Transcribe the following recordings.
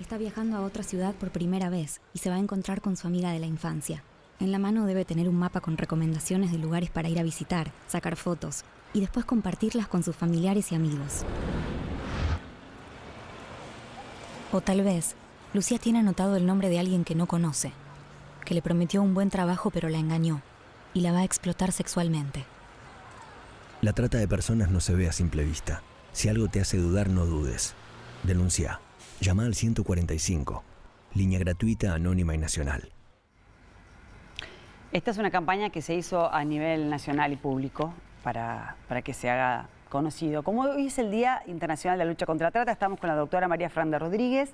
Está viajando a otra ciudad por primera vez y se va a encontrar con su amiga de la infancia. En la mano debe tener un mapa con recomendaciones de lugares para ir a visitar, sacar fotos y después compartirlas con sus familiares y amigos. O tal vez, Lucía tiene anotado el nombre de alguien que no conoce, que le prometió un buen trabajo pero la engañó y la va a explotar sexualmente. La trata de personas no se ve a simple vista. Si algo te hace dudar, no dudes. Denuncia. Llama al 145. Línea gratuita, anónima y nacional. Esta es una campaña que se hizo a nivel nacional y público para que se haga conocido. Como hoy es el Día Internacional de la Lucha contra la Trata, estamos con la doctora María Fernanda Rodríguez.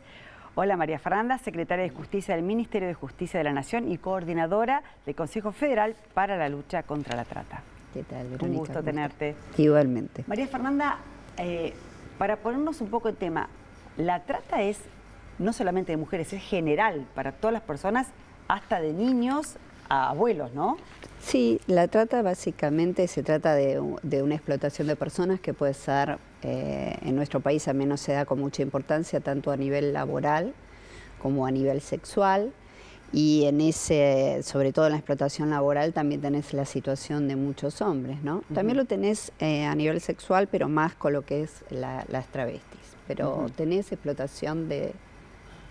Hola María Fernanda, secretaria de Justicia del Ministerio de Justicia de la Nación y coordinadora del Consejo Federal para la Lucha contra la Trata. ¿Qué tal, Verónica? Un gusto tenerte. Igualmente. María Fernanda, para ponernos un poco en tema, la trata es no solamente de mujeres, es general para todas las personas, hasta de niños a abuelos, ¿no? Sí, la trata básicamente se trata de una explotación de personas que puede ser, en nuestro país al menos se da con mucha importancia, tanto a nivel laboral como a nivel sexual. Y sobre todo en la explotación laboral, también tenés la situación de muchos hombres, ¿no? También lo tenés a nivel sexual, pero más con lo que es las travestis. Pero tenés explotación de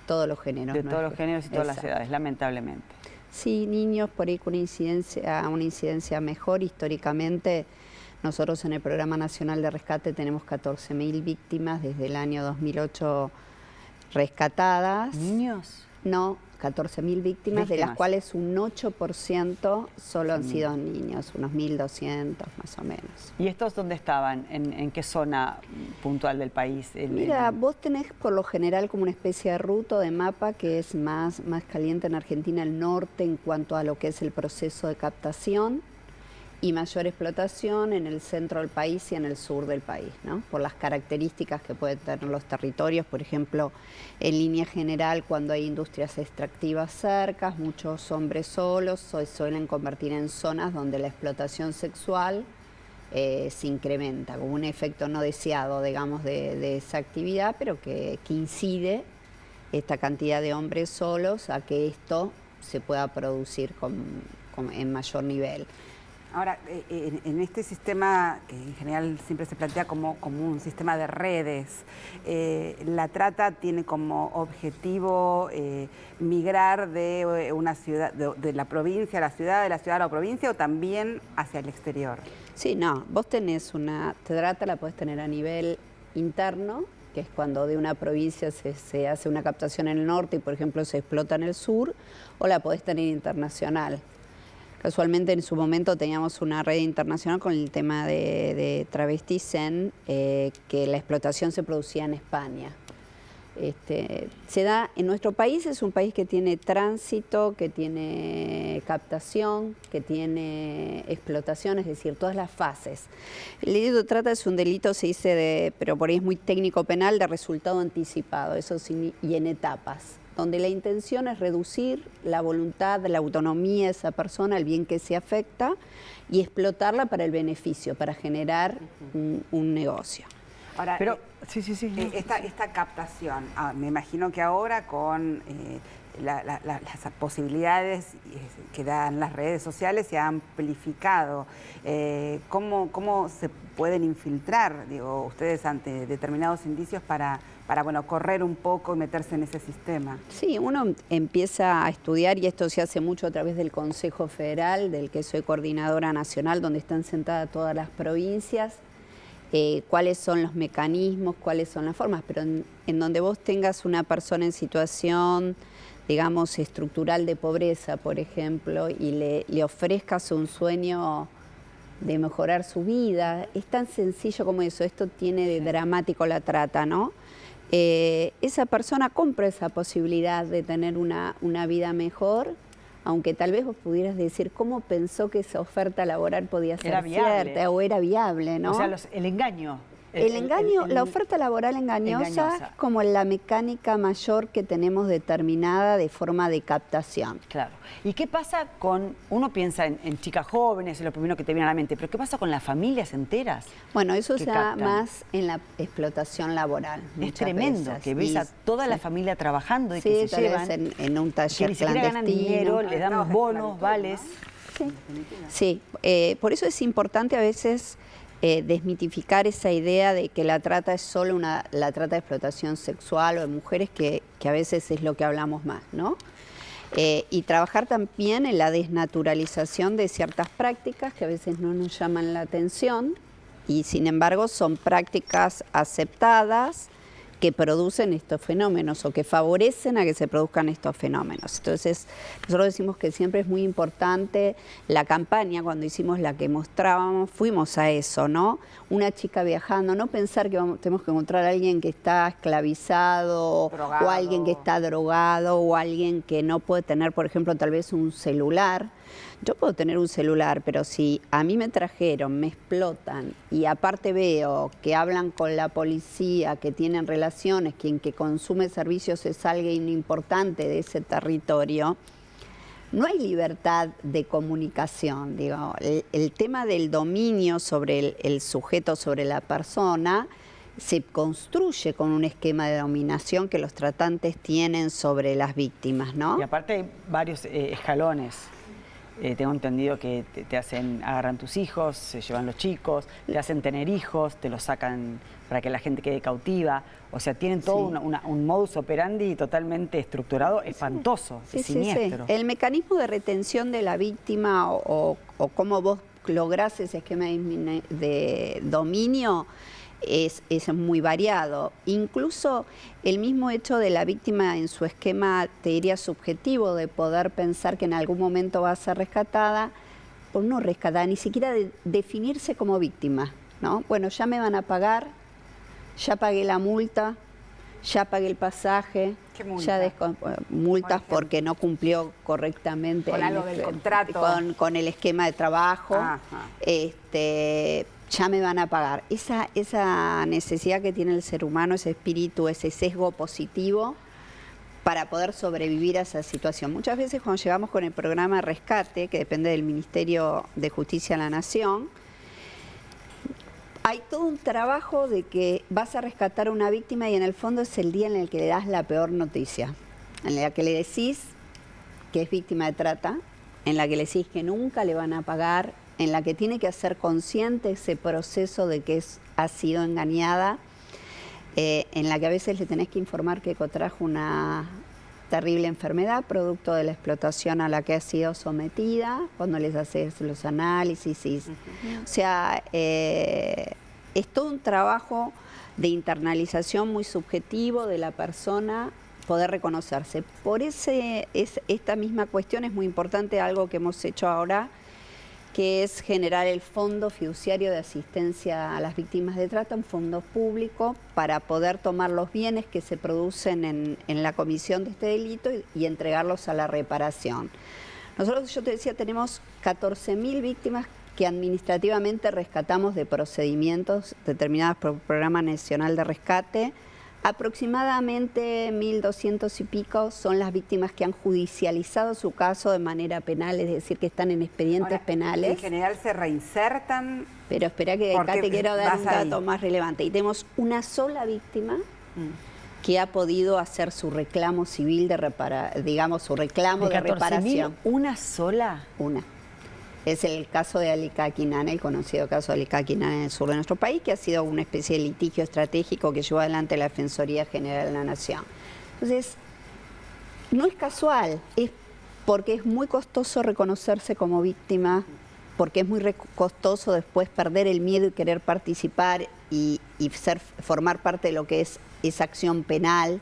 todos los géneros. De todos los géneros y todas las edades, lamentablemente. Sí, niños por ahí con una incidencia mejor. Históricamente, nosotros en el Programa Nacional de Rescate tenemos 14.000 víctimas desde el año 2008 rescatadas. ¿Niños? No, 14.000 víctimas, de las cuales un 8% solo han sido niños, unos 1.200 más o menos. ¿Y estos dónde estaban? ¿En qué zona puntual del país? Mira, vos tenés por lo general como una especie de ruta o de mapa que es más caliente en Argentina, el norte en cuanto a lo que es el proceso de captación, y mayor explotación en el centro del país y en el sur del país, ¿no? Por las características que pueden tener los territorios. Por ejemplo, en línea general, cuando hay industrias extractivas cerca, muchos hombres solos se suelen convertir en zonas donde la explotación sexual se incrementa, como un efecto no deseado, digamos, de esa actividad, pero que incide esta cantidad de hombres solos a que esto se pueda producir en mayor nivel. Ahora, en este sistema, que en general siempre se plantea como un sistema de redes, la trata tiene como objetivo migrar de una ciudad, de la provincia a la ciudad, de la ciudad a la provincia, o también hacia el exterior. Sí, no, vos tenés una trata, la podés tener a nivel interno, que es cuando de una provincia se hace una captación en el norte y, por ejemplo, se explota en el sur, o la podés tener internacional. Casualmente en su momento teníamos una red internacional con el tema de travestis que la explotación se producía en España. Se da en nuestro país, es un país que tiene tránsito, que tiene captación, que tiene explotación, es decir, todas las fases. El delito de trata es un delito, se dice, pero por ahí es muy técnico penal, de resultado anticipado, eso sí, y en etapas, donde la intención es reducir la voluntad, la autonomía de esa persona, el bien que se afecta, y explotarla para el beneficio, para generar un negocio. Ahora, pero, esta captación, me imagino que ahora con las posibilidades que dan las redes sociales se ha amplificado. ¿Cómo se pueden infiltrar, digo, ustedes ante determinados indicios para correr un poco y meterse en ese sistema? Sí, uno empieza a estudiar, y esto se hace mucho a través del Consejo Federal, del que soy coordinadora nacional, donde están sentadas todas las provincias, cuáles son los mecanismos, cuáles son las formas, pero en donde vos tengas una persona en situación, digamos, estructural de pobreza, por ejemplo, y le ofrezcas un sueño de mejorar su vida, es tan sencillo como eso. Esto tiene de dramático la trata, ¿no? Esa persona compra esa posibilidad de tener una vida mejor, aunque tal vez vos pudieras decir cómo pensó que esa oferta laboral podía ser cierta o era viable, ¿no? O sea, el engaño. El engaño, la oferta laboral engañosa es como la mecánica mayor que tenemos determinada de forma de captación. Claro. ¿Y qué pasa con, uno piensa en chicas jóvenes, es lo primero que te viene a la mente, pero qué pasa con las familias enteras? Bueno, eso se da más en la explotación laboral. Es tremendo que ves a toda la familia trabajando y sí, que se llevan, en un taller que ni siquiera ganan dinero, les dan bonos, vales. ¿No? Sí, por eso es importante a veces desmitificar esa idea de que la trata es solo la trata de explotación sexual o de mujeres, que a veces es lo que hablamos más, ¿no? Y trabajar también en la desnaturalización de ciertas prácticas que a veces no nos llaman la atención y sin embargo son prácticas aceptadas que producen estos fenómenos o que favorecen a que se produzcan estos fenómenos. Entonces, nosotros decimos que siempre es muy importante la campaña, cuando hicimos la que mostrábamos, fuimos a eso, ¿no? Una chica viajando, no pensar que tenemos que encontrar a alguien que está esclavizado, drogado, o alguien que está drogado, o alguien que no puede tener, por ejemplo, tal vez un celular. Yo puedo tener un celular, pero si a mí me trajeron, me explotan y aparte veo que hablan con la policía, que tienen relaciones, quien que consume servicios es alguien importante de ese territorio, no hay libertad de comunicación. Digo, el tema del dominio sobre el sujeto, sobre la persona, se construye con un esquema de dominación que los tratantes tienen sobre las víctimas, ¿no? Y aparte hay varios escalones. Tengo entendido que agarran tus hijos, se llevan los chicos, te hacen tener hijos, te los sacan para que la gente quede cautiva. O sea, tienen todo un modus operandi totalmente estructurado, espantoso, siniestro. Sí. El mecanismo de retención de la víctima o cómo vos lográs ese esquema de dominio es muy variado. Incluso el mismo hecho de la víctima en su esquema, te diría, subjetivo, de poder pensar que en algún momento va a ser rescatada, o no rescatada, ni siquiera de definirse como víctima, ¿no? Bueno, ya me van a pagar, ya pagué la multa, ya pagué el pasaje, ¿Qué multa? ya multas porque no cumplió correctamente con algo del contrato, con el esquema de trabajo. Ajá. Ya me van a pagar. Esa necesidad que tiene el ser humano, ese espíritu, ese sesgo positivo para poder sobrevivir a esa situación. Muchas veces cuando llegamos con el programa Rescate, que depende del Ministerio de Justicia de la Nación, hay todo un trabajo de que vas a rescatar a una víctima y en el fondo es el día en el que le das la peor noticia, en la que le decís que es víctima de trata, en la que le decís que nunca le van a pagar, en la que tiene que hacer consciente ese proceso de que ha sido engañada, en la que a veces le tenés que informar que contrajo una terrible enfermedad producto de la explotación a la que ha sido sometida, cuando les haces los análisis. O sea, es todo un trabajo de internalización muy subjetivo de la persona, poder reconocerse. Por esta misma cuestión es muy importante algo que hemos hecho ahora, que es generar el Fondo Fiduciario de Asistencia a las Víctimas de Trata, un fondo público para poder tomar los bienes que se producen en la comisión de este delito y entregarlos a la reparación. Nosotros, yo te decía, tenemos 14.000 víctimas que administrativamente rescatamos de procedimientos determinados por el Programa Nacional de Rescate. Aproximadamente 1.200 y pico son las víctimas que han judicializado su caso de manera penal, es decir, que están en expedientes penales. En general se reinsertan. Pero espera que acá te quiero dar un dato más relevante. Y tenemos una sola víctima que ha podido hacer su reclamo civil su reclamo de reparación. ¿Una sola? Una. Es el caso de Ali Kakinan, el conocido caso de Ali Kakinan en el sur de nuestro país, que ha sido una especie de litigio estratégico que llevó adelante la Defensoría General de la Nación. Entonces, no es casual, es porque es muy costoso reconocerse como víctima, porque es muy costoso después perder el miedo y querer participar y formar parte de lo que es esa acción penal.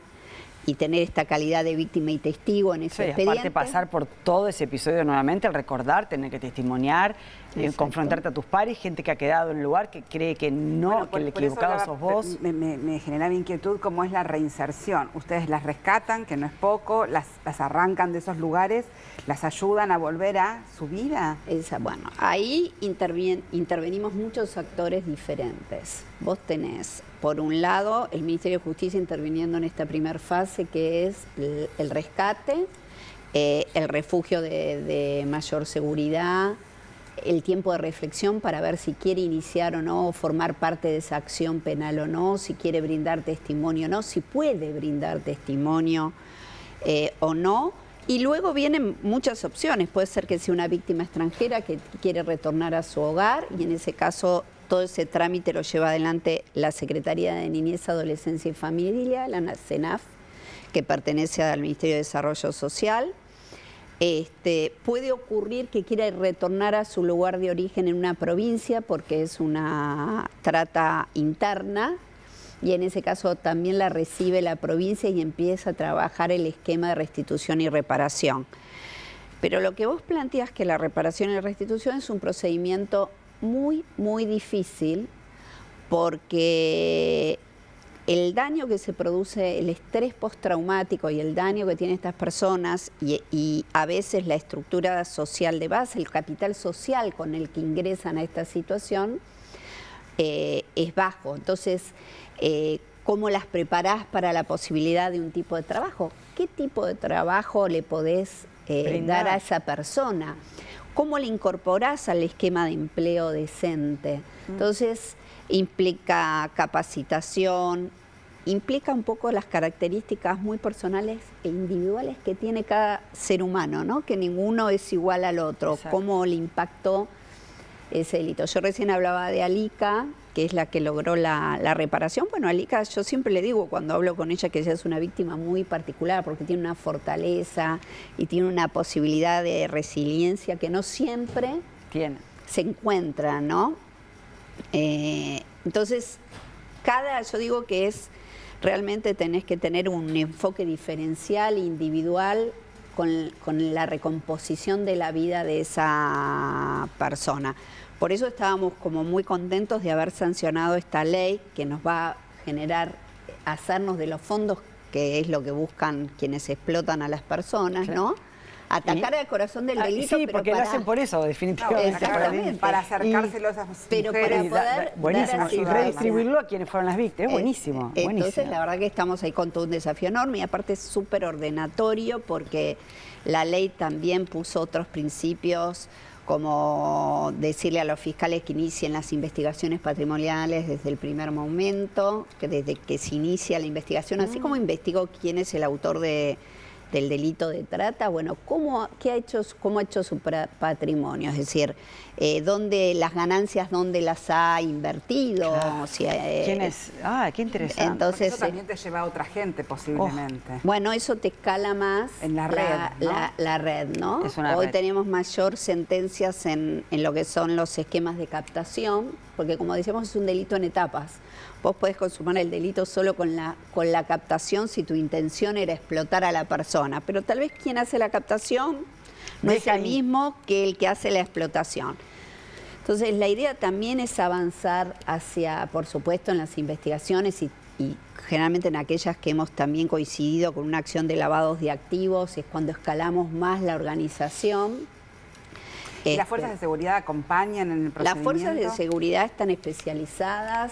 y tener esta calidad de víctima y testigo en ese Sí, expediente. aparte pasar por todo ese episodio nuevamente, el recordar, tener que testimoniar, confrontarte a tus pares, gente que ha quedado en el lugar, que cree que no, Bueno, que el por eso equivocado sos vos. Me generaba inquietud cómo es la reinserción. Ustedes las rescatan, que no es poco, las arrancan de esos lugares, las ayudan a volver a su vida. Bueno, ahí intervenimos muchos actores diferentes. Vos tenés, por un lado, el Ministerio de Justicia interviniendo en esta primera fase, que es el rescate, el refugio de mayor seguridad, el tiempo de reflexión para ver si quiere iniciar o no, formar parte de esa acción penal o no, si quiere brindar testimonio o no, si puede brindar testimonio o no. Y luego vienen muchas opciones. Puede ser que sea una víctima extranjera que quiere retornar a su hogar y en ese caso todo ese trámite lo lleva adelante la Secretaría de Niñez, Adolescencia y Familia, la CENAF, que pertenece al Ministerio de Desarrollo Social. Puede ocurrir que quiera retornar a su lugar de origen en una provincia porque es una trata interna y en ese caso también la recibe la provincia y empieza a trabajar el esquema de restitución y reparación. Pero lo que vos planteás, que la reparación y la restitución es un procedimiento muy, muy difícil porque el daño que se produce, el estrés postraumático y el daño que tienen estas personas y a veces la estructura social de base, el capital social con el que ingresan a esta situación es bajo. Entonces, ¿cómo las preparás para la posibilidad de un tipo de trabajo? ¿Qué tipo de trabajo le podés dar a esa persona? ¿Cómo le incorporás al esquema de empleo decente? Entonces, implica capacitación, implica un poco las características muy personales e individuales que tiene cada ser humano, ¿no? Que ninguno es igual al otro. Exacto. Cómo le impactó ese delito. Yo recién hablaba de Alica, que es la que logró la reparación. Bueno, Alica, yo siempre le digo cuando hablo con ella que ella es una víctima muy particular porque tiene una fortaleza y tiene una posibilidad de resiliencia que no siempre se encuentra, ¿no? Entonces, yo digo que realmente tenés que tener un enfoque diferencial, individual, con la recomposición de la vida de esa persona. Por eso estábamos como muy contentos de haber sancionado esta ley que nos va a generar, hacernos de los fondos, que es lo que buscan quienes explotan a las personas, ¿no? Atacar al corazón del delito. Sí, pero porque lo hacen por eso, definitivamente. Exactamente. Para acercárselo a esas mujeres. Pero para poder buenísimo. Y redistribuirlo a quienes fueron las víctimas. Buenísimo. Entonces, la verdad que estamos ahí con todo un desafío enorme y aparte es súper ordenatorio porque la ley también puso otros principios como decirle a los fiscales que inicien las investigaciones patrimoniales desde el primer momento, que desde que se inicia la investigación, así como investigó quién es el autor del delito de trata, bueno, cómo ha hecho su patrimonio, es decir, dónde las ganancias, dónde las ha invertido. Claro. ¿Quién es? Qué interesante. Entonces, eso también te lleva a otra gente, posiblemente. Bueno, eso te escala más en la red, ¿no? La red, ¿no? Hoy red. Tenemos mayor sentencias en lo que son los esquemas de captación, porque como decíamos, es un delito en etapas. Vos podés consumar el delito solo con la captación si tu intención era explotar a la persona, pero tal vez quien hace la captación no es el mismo que el que hace la explotación. Entonces, la idea también es avanzar hacia, por supuesto, en las investigaciones y generalmente en aquellas que hemos también coincidido con una acción de lavados de activos, es cuando escalamos más la organización. ¿Y las fuerzas de seguridad acompañan en el procedimiento? Las fuerzas de seguridad están especializadas.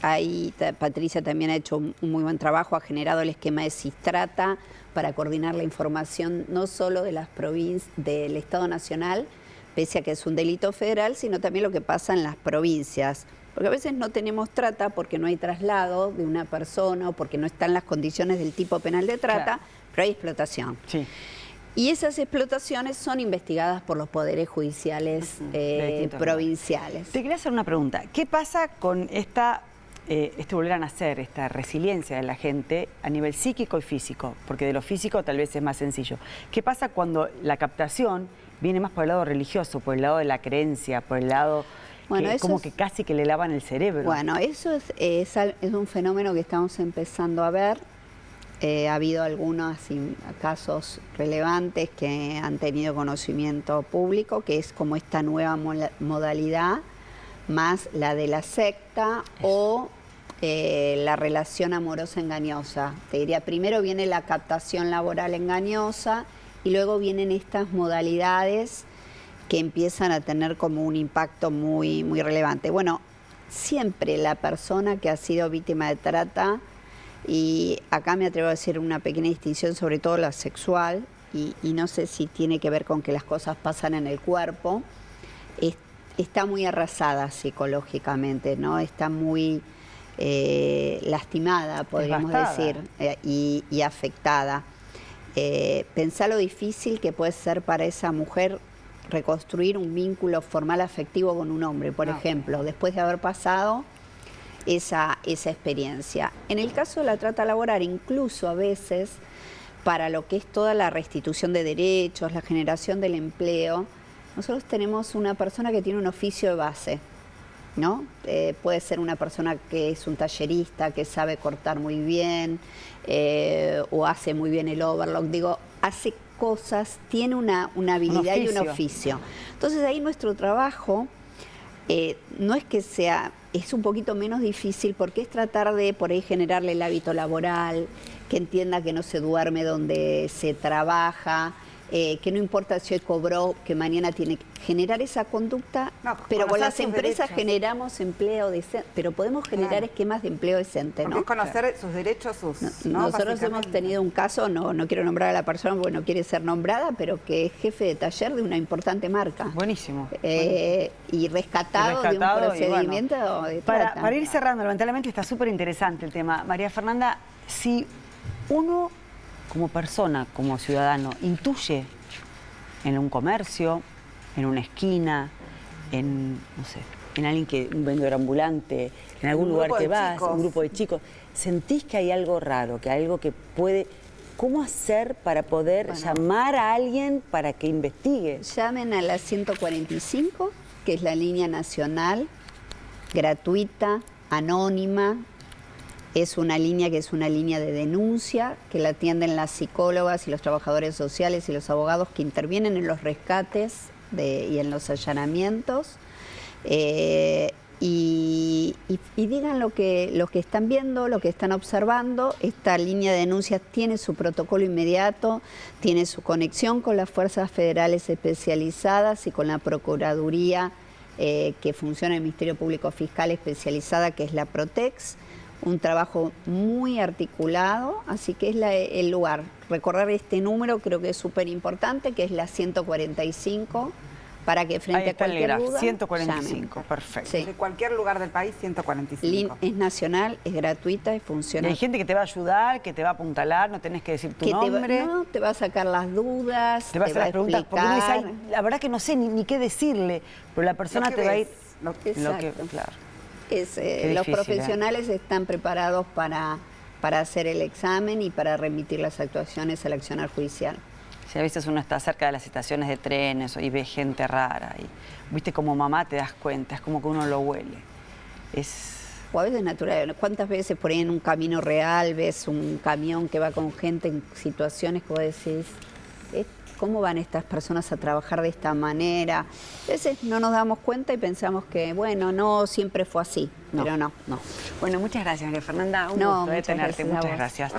Ahí Patricia también ha hecho un muy buen trabajo, ha generado el esquema de Sistrata para coordinar la información no solo de las provincias, del Estado Nacional, pese a que es un delito federal, sino también lo que pasa en las provincias. Porque a veces no tenemos trata porque no hay traslado de una persona o porque no están las condiciones del tipo penal de trata, claro, pero hay explotación. Sí. Y esas explotaciones son investigadas por los poderes judiciales provinciales. Te quería hacer una pregunta. ¿Qué pasa con este volver a nacer, esta resiliencia de la gente a nivel psíquico y físico? Porque de lo físico tal vez es más sencillo. ¿Qué pasa cuando la captación viene más por el lado religioso, por el lado de la creencia, por el lado que casi que le lavan el cerebro? Bueno, eso es un fenómeno que estamos empezando a ver. Ha habido algunos casos relevantes que han tenido conocimiento público, que es como esta nueva modalidad, más la de la secta o la relación amorosa engañosa. Te diría, primero viene la captación laboral engañosa y luego vienen estas modalidades que empiezan a tener como un impacto muy, muy relevante. Bueno, siempre la persona que ha sido víctima de trata, y acá me atrevo a decir una pequeña distinción, sobre todo la sexual, y no sé si tiene que ver con que las cosas pasan en el cuerpo, está muy arrasada psicológicamente, ¿no? Está muy lastimada, podríamos decir, y afectada. Pensá lo difícil que puede ser para esa mujer reconstruir un vínculo formal afectivo con un hombre, por ejemplo, después de haber pasado esa experiencia. En el caso de la trata laboral, incluso a veces, para lo que es toda la restitución de derechos, la generación del empleo, nosotros tenemos una persona que tiene un oficio de base, ¿no? Puede ser una persona que es un tallerista, que sabe cortar muy bien, o hace muy bien el overlock, digo, hace cosas, tiene una habilidad y un oficio. Entonces ahí nuestro trabajo no es que sea, es un poquito menos difícil, porque es tratar de por ahí generarle el hábito laboral, que entienda que no se duerme donde se trabaja, que no importa si hoy cobró, que mañana tiene que generar esa conducta, pero con las empresas generamos empleo decente, pero podemos generar esquemas de empleo decente, ¿no? Es conocer sus derechos, ¿no? Nosotros hemos tenido un caso, no quiero nombrar a la persona porque no quiere ser nombrada, pero que es jefe de taller de una importante marca. Buenísimo. Y rescatado de un procedimiento de trata. Para ir cerrando, lamentablemente está súper interesante el tema. María Fernanda, si uno como persona, como ciudadano, intuye en un comercio, en una esquina, en, no sé, en alguien que, un vendedor ambulante, en algún lugar que vas, un grupo de chicos, sentís que hay algo raro, que hay algo que puede... ¿Cómo hacer para poder llamar a alguien para que investigue? Llamen a la 145, que es la línea nacional, gratuita, anónima. Es una línea que es una línea de denuncia, que la atienden las psicólogas y los trabajadores sociales y los abogados que intervienen en los rescates y en los allanamientos. Y digan lo que están viendo, lo que están observando. Esta línea de denuncias tiene su protocolo inmediato, tiene su conexión con las fuerzas federales especializadas y con la Procuraduría que funciona en el Ministerio Público Fiscal especializada, que es la Protex. Un trabajo muy articulado, así que es el lugar. Recordar este número creo que es súper importante, que es la 145, para que frente a cualquier duda 145, llamen. Perfecto. Sí. De cualquier lugar del país, 145. Es nacional, es gratuita y funciona. Y hay gente que te va a ayudar, que te va a apuntalar, no tenés que decir tu nombre. Te va a sacar las dudas, te va a hacer las preguntas, porque uno dice, explicar. la verdad que no sé ni qué decirle, pero la persona te va a ir... Exacto. Claro. Los profesionales están preparados para hacer el examen y para remitir las actuaciones al accionar judicial. Si a veces uno está cerca de las estaciones de trenes y ve gente rara, y viste, como mamá te das cuenta, es como que uno lo huele. O a veces natural. ¿Cuántas veces por ahí en un camino real ves un camión que va con gente en situaciones que vos decís, ¿cómo van estas personas a trabajar de esta manera? A veces no nos damos cuenta y pensamos que, bueno, no siempre fue así, pero no. Bueno, muchas gracias, María Fernanda. Un No, gusto de muchas tenerte. gracias a Muchas vos. gracias.